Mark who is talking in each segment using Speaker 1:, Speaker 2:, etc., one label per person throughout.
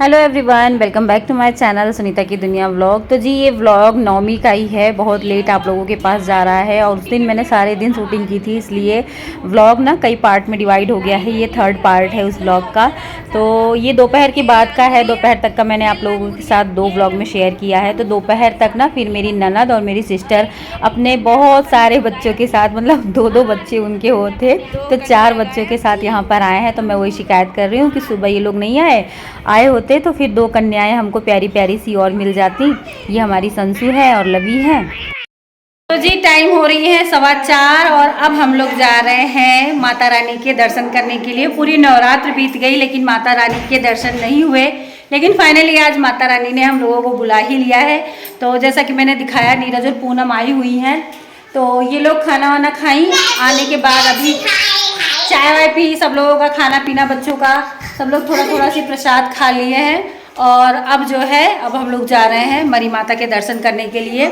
Speaker 1: Hello everyone, welcome back to my channel Sunita की दुनिया vlog. तो जी ये व्लॉग नौमी का ही है, बहुत लेट आप लोगों के पास जा रहा है और उस दिन मैंने सारे दिन शूटिंग की थी, इसलिए व्लॉग ना कई पार्ट में डिवाइड हो गया है। ये थर्ड पार्ट है उस व्लॉग का। तो ये दोपहर की बात का है, दोपहर तक का मैंने आप लोगों के साथ दो व्लॉग में शेयर किया है। तो दोपहर तक ना फिर मेरी ननद और मेरी सिस्टर अपने बहुत सारे बच्चों के साथ, मतलब दो बच्चे उनके होते, तो 4 बच्चों के साथ यहाँ पर आए हैं। तो मैं वही शिकायत कर रही हूँ कि सुबह ये लोग नहीं आए होते तो फिर 2 कन्याएं हमको प्यारी प्यारी सी और मिल जाती। ये हमारी संसू है और लवी है। तो जी टाइम हो रही है 4:15 और अब हम लोग जा रहे हैं माता रानी के दर्शन करने के लिए। पूरी नवरात्र बीत गई लेकिन माता रानी के दर्शन नहीं हुए, लेकिन फाइनली आज माता रानी ने हम लोगों को बुला ही लिया है। तो जैसा कि मैंने दिखाया, नीरज और पूनम आई हुई हैं। तो ये लोग खाना वाना खाई, आने के बाद अभी चाय वाय पी, सब लोगों का खाना पीना, बच्चों का, सब लोग थोड़ा थोड़ा सी प्रसाद खा लिए हैं। और अब जो है, अब हम लोग जा रहे हैं मरी माता के दर्शन करने के लिए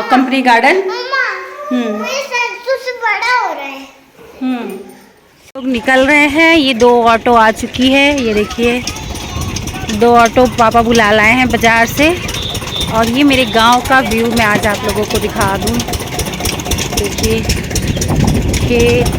Speaker 1: कंपनी गार्डन।
Speaker 2: बड़ा हो रहा है।
Speaker 1: लोग निकल रहे हैं। ये 2 ऑटो आ चुकी है, ये देखिए 2 ऑटो पापा बुला लाए हैं बाजार से। और ये मेरे गांव का व्यू मैं आज आप लोगों को दिखा दूं। देखिए खेत,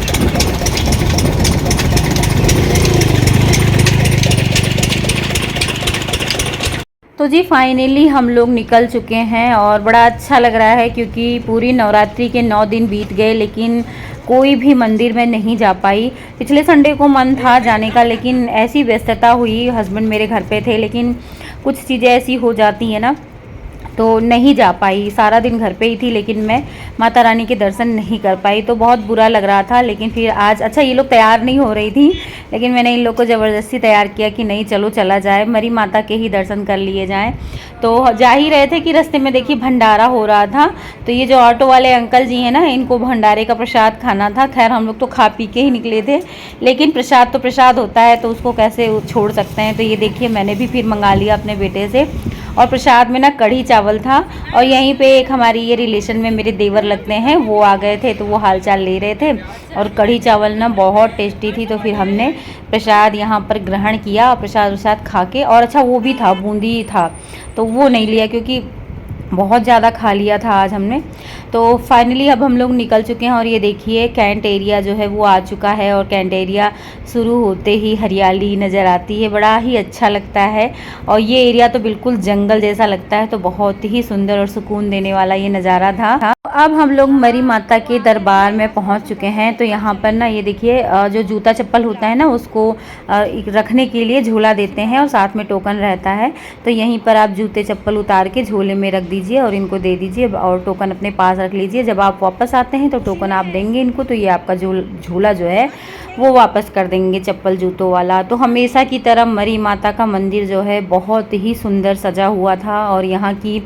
Speaker 1: तो जी फाइनली हम लोग निकल चुके हैं और बड़ा अच्छा लग रहा है क्योंकि पूरी नवरात्रि के 9 दिन बीत गए लेकिन कोई भी मंदिर में नहीं जा पाई। पिछले संडे को मन था जाने का, लेकिन ऐसी व्यस्तता हुई, हस्बैंड मेरे घर पे थे, लेकिन कुछ चीज़ें ऐसी हो जाती हैं ना, तो नहीं जा पाई। सारा दिन घर पे ही थी लेकिन मैं माता रानी के दर्शन नहीं कर पाई, तो बहुत बुरा लग रहा था। लेकिन फिर आज, अच्छा ये लोग तैयार नहीं हो रही थी, लेकिन मैंने इन लोग को ज़बरदस्ती तैयार किया कि नहीं चलो चला जाए, मरी माता के ही दर्शन कर लिए जाएं। तो जा ही रहे थे कि रास्ते में देखिए भंडारा हो रहा था। तो ये जो ऑटो वाले अंकल जी हैं ना, इनको भंडारे का प्रसाद खाना था। खैर हम लोग तो खा पी के ही निकले थे, लेकिन प्रसाद तो प्रसाद होता है, तो उसको कैसे छोड़ सकते हैं। तो ये देखिए मैंने भी फिर मंगा लिया अपने बेटे से। और प्रसाद में ना कढ़ी चावल था। और यहीं पे एक हमारी ये रिलेशन में मेरे देवर लगते हैं, वो आ गए थे, तो वो हालचाल ले रहे थे। और कढ़ी चावल ना बहुत टेस्टी थी। तो फिर हमने प्रसाद यहाँ पर ग्रहण किया और प्रसाद खा के, और अच्छा वो भी था, बूंदी था, तो वो नहीं लिया क्योंकि बहुत ज़्यादा खा लिया था आज हमने। तो फाइनली अब हम लोग निकल चुके हैं और ये देखिए कैंट एरिया जो है वो आ चुका है। और कैंट एरिया शुरू होते ही हरियाली नज़र आती है, बड़ा ही अच्छा लगता है। और ये एरिया तो बिल्कुल जंगल जैसा लगता है, तो बहुत ही सुंदर और सुकून देने वाला ये नज़ारा था। अब हम लोग मरी माता के दरबार में पहुंच चुके हैं। तो यहाँ पर ना ये देखिए जो जूता चप्पल होता है ना, उसको रखने के लिए झोला देते हैं और साथ में टोकन रहता है। तो यहीं पर आप जूते चप्पल उतार के झोले में रख दीजिए और इनको दे दीजिए और टोकन अपने पास रख लीजिए। जब आप वापस आते हैं तो टोकन आप देंगे इनको, तो ये आपका झोला जो है वो वापस कर देंगे, चप्पल जूतों वाला। तो हमेशा की तरह मरी माता का मंदिर जो है बहुत ही सुंदर सजा हुआ था। और यहाँ की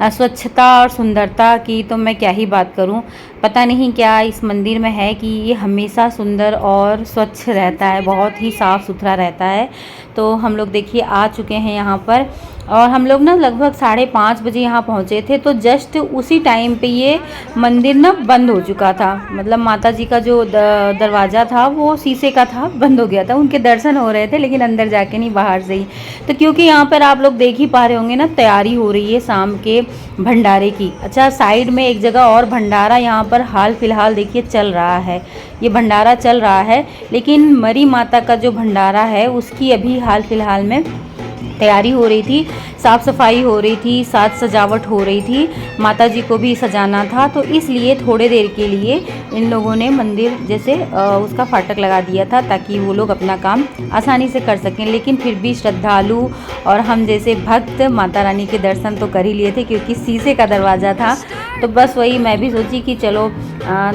Speaker 1: स्वच्छता और सुंदरता की तो मैं क्या ही बात करूं। पता नहीं क्या इस मंदिर में है कि ये हमेशा सुंदर और स्वच्छ रहता है, बहुत ही साफ़ सुथरा रहता है। तो हम लोग देखिए आ चुके हैं यहाँ पर। और हम लोग ना लगभग 5:30 बजे यहाँ पहुँचे थे, तो जस्ट उसी टाइम पे ये मंदिर ना बंद हो चुका था। मतलब माता जी का जो दरवाज़ा था वो शीशे का था, बंद हो गया था। उनके दर्शन हो रहे थे लेकिन अंदर जाके नहीं, बाहर से ही। तो क्योंकि यहाँ पर आप लोग देख ही पा रहे होंगे ना, तैयारी हो रही है शाम के भंडारे की। अच्छा साइड में एक जगह और भंडारा यहाँ पर हाल फिलहाल देखिए चल रहा है, ये भंडारा चल रहा है। लेकिन मरी माता का जो भंडारा है उसकी अभी हाल फिलहाल में तैयारी हो रही थी, साफ़ सफाई हो रही थी, साथ सजावट हो रही थी, माता जी को भी सजाना था। तो इसलिए थोड़े देर के लिए इन लोगों ने मंदिर जैसे उसका फाटक लगा दिया था ताकि वो लोग अपना काम आसानी से कर सकें। लेकिन फिर भी श्रद्धालु और हम जैसे भक्त माता रानी के दर्शन तो कर ही लिए थे क्योंकि शीशे का दरवाज़ा था। तो बस वही मैं भी सोची कि चलो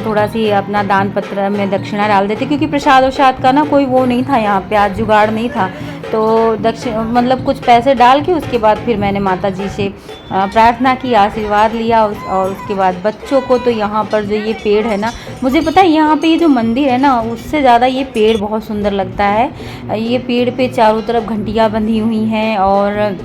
Speaker 1: थोड़ा सी अपना दान पत्र में दक्षिणा डाल देते, क्योंकि प्रसाद वसाद का ना कोई वो नहीं था यहाँ पे, आज जुगाड़ नहीं था। तो मतलब कुछ पैसे डाल के उसके बाद फिर मैंने माता जी से प्रार्थना की, आशीर्वाद लिया। और उसके बाद बच्चों को तो यहाँ पर जो ये पेड़ है ना, मुझे पता है यहाँ पे ये जो मंदिर है ना, उससे ज़्यादा ये पेड़ बहुत सुंदर लगता है। ये पेड़ पे चारों तरफ घंटियाँ बंधी हुई हैं और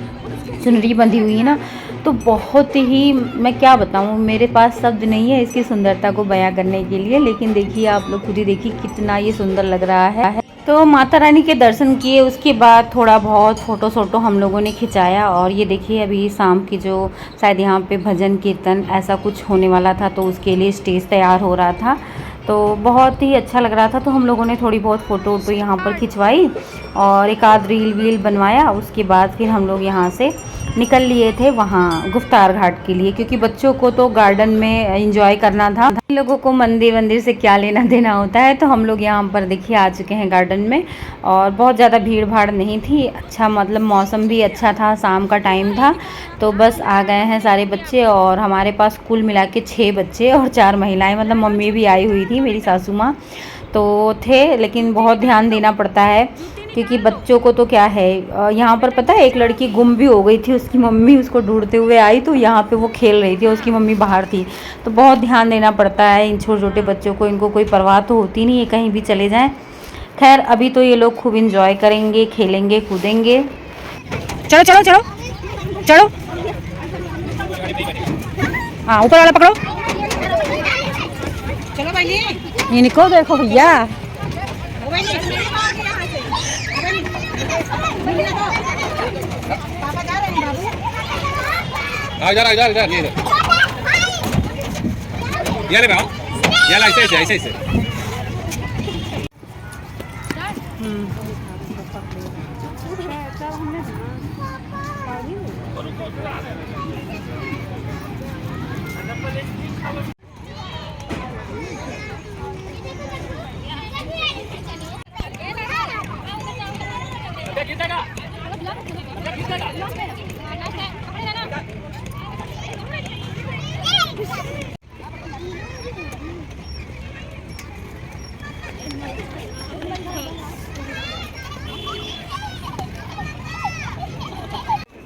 Speaker 1: चुनरी बंधी हुई है ना, तो बहुत ही, मैं क्या बताऊँ, मेरे पास शब्द नहीं है इसकी सुंदरता को बयां करने के लिए। लेकिन देखिए आप लोग खुद ही देखिए कितना ये सुंदर लग रहा है। तो माता रानी के दर्शन किए, उसके बाद थोड़ा बहुत फ़ोटो हम लोगों ने खिंचाया। और ये देखिए अभी शाम की जो शायद यहाँ पे भजन कीर्तन ऐसा कुछ होने वाला था, तो उसके लिए स्टेज तैयार हो रहा था, तो बहुत ही अच्छा लग रहा था। तो हम लोगों ने थोड़ी बहुत फ़ोटो वोटो यहाँ पर खिंचवाई और एक आध रील वील बनवाया। उसके बाद फिर हम लोग यहाँ से निकल लिए थे वहाँ गुफ्तार घाट के लिए, क्योंकि बच्चों को तो गार्डन में एंजॉय करना था, हम लोगों को मंदिर वंदिर से क्या लेना देना होता है। तो हम लोग यहाँ पर देखिए आ चुके हैं गार्डन में, और बहुत ज़्यादा भीड़ भाड़ नहीं थी, अच्छा मतलब मौसम भी अच्छा था, शाम का टाइम था। तो बस आ गए हैं सारे बच्चे, और हमारे पास कुल मिला के 6 बच्चे और 4 महिलाएँ, मतलब मम्मी भी आई हुई थी, मेरी सासू माँ तो थे। लेकिन बहुत ध्यान देना पड़ता है, क्योंकि बच्चों को तो क्या है, यहाँ पर पता है एक लड़की गुम भी हो गई थी, उसकी मम्मी उसको ढूंढते हुए आई, तो यहाँ पे वो खेल रही थी और उसकी मम्मी बाहर थी। तो बहुत ध्यान देना पड़ता है इन छोटे छोटे बच्चों को, इनको कोई परवाह तो होती नहीं है कहीं भी चले जाएं। खैर अभी तो ये लोग खूब इंजॉय करेंगे, खेलेंगे कूदेंगे। चलो चलो चलो चलो, हाँ ऊपर वाला पकड़ो। चलो भाई, ये निको देखो भैया।
Speaker 3: इधर इधर इधर ये ले आओ, ये ला ऐसे ऐसे ऐसे।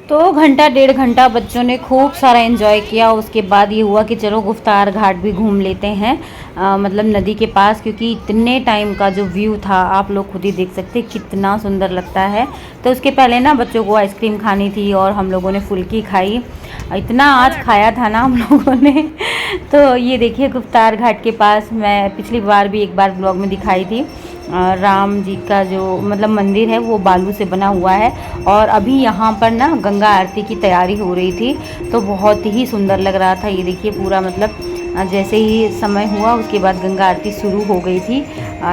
Speaker 1: तो घंटा 1.5 घंटा बच्चों ने खूब सारा एंजॉय किया। उसके बाद ये हुआ कि चलो गुफ्तार घाट भी घूम लेते हैं, मतलब नदी के पास, क्योंकि इतने टाइम का जो व्यू था आप लोग खुद ही देख सकते हैं कितना सुंदर लगता है। तो उसके पहले ना बच्चों को आइसक्रीम खानी थी और हम लोगों ने फुल्की खाई, इतना आज खाया था ना हम लोगों ने। तो ये देखिए गुफ्तार घाट के पास, मैं पिछली बार भी एक बार ब्लॉग में दिखाई थी, राम जी का जो मतलब मंदिर है वो बालू से बना हुआ है। और अभी यहाँ पर ना गंगा आरती की तैयारी हो रही थी, तो बहुत ही सुंदर लग रहा था। ये देखिए पूरा मतलब जैसे ही समय हुआ उसके बाद गंगा आरती शुरू हो गई थी,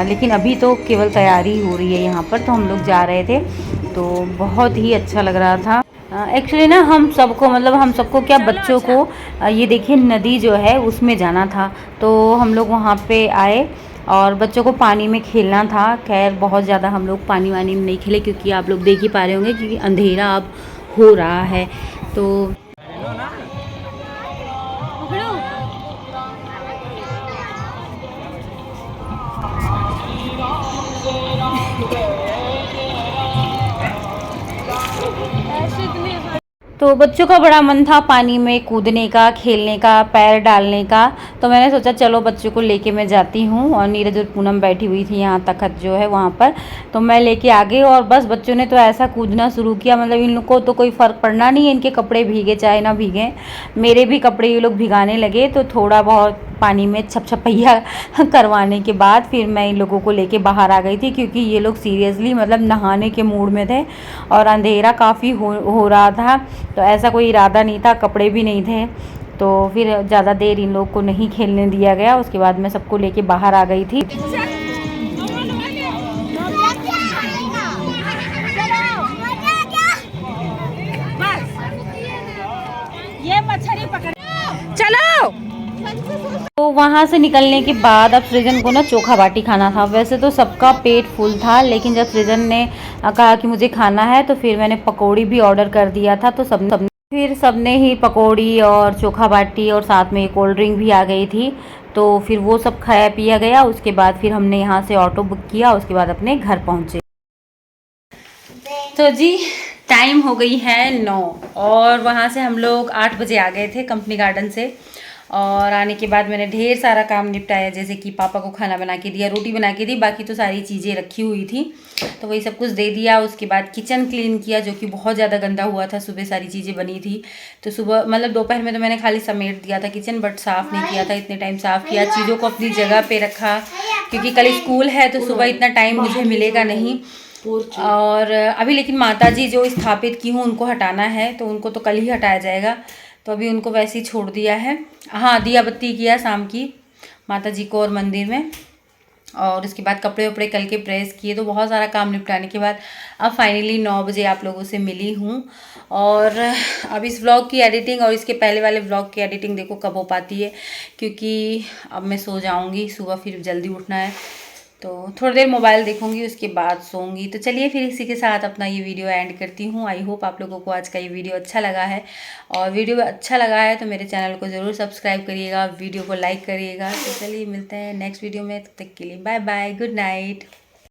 Speaker 1: लेकिन अभी तो केवल तैयारी हो रही है यहाँ पर। तो हम लोग जा रहे थे, तो बहुत ही अच्छा लग रहा था। एक्चुअली ना हम सबको मतलब हम सबको क्या बच्चों को ये देखिए नदी जो है उसमें जाना था, तो हम लोग वहाँ पे आए और बच्चों को पानी में खेलना था। खैर बहुत ज़्यादा हम लोग पानी वानी में नहीं खेले, क्योंकि आप लोग देख ही पा रहे होंगे क्योंकि अंधेरा अब हो रहा है। तो तो बच्चों का बड़ा मन था पानी में कूदने का, खेलने का, पैर डालने का। तो मैंने सोचा चलो बच्चों को लेके मैं जाती हूँ, और नीरज और पूनम बैठी हुई थी यहाँ तखत जो है वहाँ पर, तो मैं लेके आ गई। और बस बच्चों ने तो ऐसा कूदना शुरू किया, मतलब इन लोग को तो कोई फ़र्क पड़ना नहीं है, इनके कपड़े भीगे चाहे ना भीगे, मेरे भी कपड़े ये लोग भिगाने लगे। तो थोड़ा बहुत पानी में छपछपैया करवाने के बाद फिर मैं इन लोगों को लेके बाहर आ गई थी, क्योंकि ये लोग सीरियसली मतलब नहाने के मूड में थे और अंधेरा काफ़ी हो रहा था। तो ऐसा कोई इरादा नहीं था, कपड़े भी नहीं थे, तो फिर ज़्यादा देर इन लोग को नहीं खेलने दिया गया। उसके बाद मैं सबको लेके बाहर आ गई थी। ये मछली पकड़ चलो। तो वहाँ से निकलने के बाद अब सृजन को ना चोखा बाटी खाना था। वैसे तो सबका पेट फुल था, लेकिन जब सृजन ने कहा कि मुझे खाना है, तो फिर मैंने पकौड़ी भी ऑर्डर कर दिया था। तो सबने ही पकौड़ी और चोखा बाटी और साथ में कोल्ड ड्रिंक भी आ गई थी, तो फिर वो सब खाया पिया गया। उसके बाद फिर हमने यहाँ से ऑटो बुक किया, उसके बाद अपने घर पहुँचे। तो जी टाइम हो गई है 9, और वहाँ से हम लोग 8 बजे आ गए थे कंपनी गार्डन से। और आने के बाद मैंने ढेर सारा काम निपटाया, जैसे कि पापा को खाना बना के दिया, रोटी बना के दी, बाकी तो सारी चीज़ें रखी हुई थी तो वही सब कुछ दे दिया। उसके बाद किचन क्लीन किया जो कि बहुत ज़्यादा गंदा हुआ था, सुबह सारी चीज़ें बनी थी तो सुबह मतलब दोपहर में तो मैंने खाली समेट दिया था किचन, बट साफ़ नहीं किया था। इतने टाइम साफ़ किया, चीज़ों को अपनी जगह पे रखा क्योंकि कल स्कूल है तो सुबह इतना टाइम मुझे मिलेगा नहीं। और अभी लेकिन माता जी जो स्थापित की हूँ उनको हटाना है तो उनको तो कल ही हटाया जाएगा, तो अभी उनको वैसे ही छोड़ दिया है। हाँ, दिया बत्ती किया शाम की माता जी को और मंदिर में, और उसके बाद कपड़े वपड़े कल के प्रेस किए। तो बहुत सारा काम निपटाने के बाद अब फाइनली 9 बजे आप लोगों से मिली हूँ। और अब इस व्लॉग की एडिटिंग और इसके पहले वाले व्लॉग की एडिटिंग देखो कब हो पाती है, क्योंकि अब मैं सो जाऊँगी, सुबह फिर जल्दी उठना है तो थोड़ी देर मोबाइल देखूंगी उसके बाद सोऊंगी। तो चलिए फिर इसी के साथ अपना ये वीडियो एंड करती हूँ। आई होप आप लोगों को आज का ये वीडियो अच्छा लगा है, और वीडियो अच्छा लगा है तो मेरे चैनल को ज़रूर सब्सक्राइब करिएगा, वीडियो को लाइक करिएगा। तो चलिए मिलते हैं नेक्स्ट वीडियो में, तब तक के लिए बाय बाय, गुड नाइट।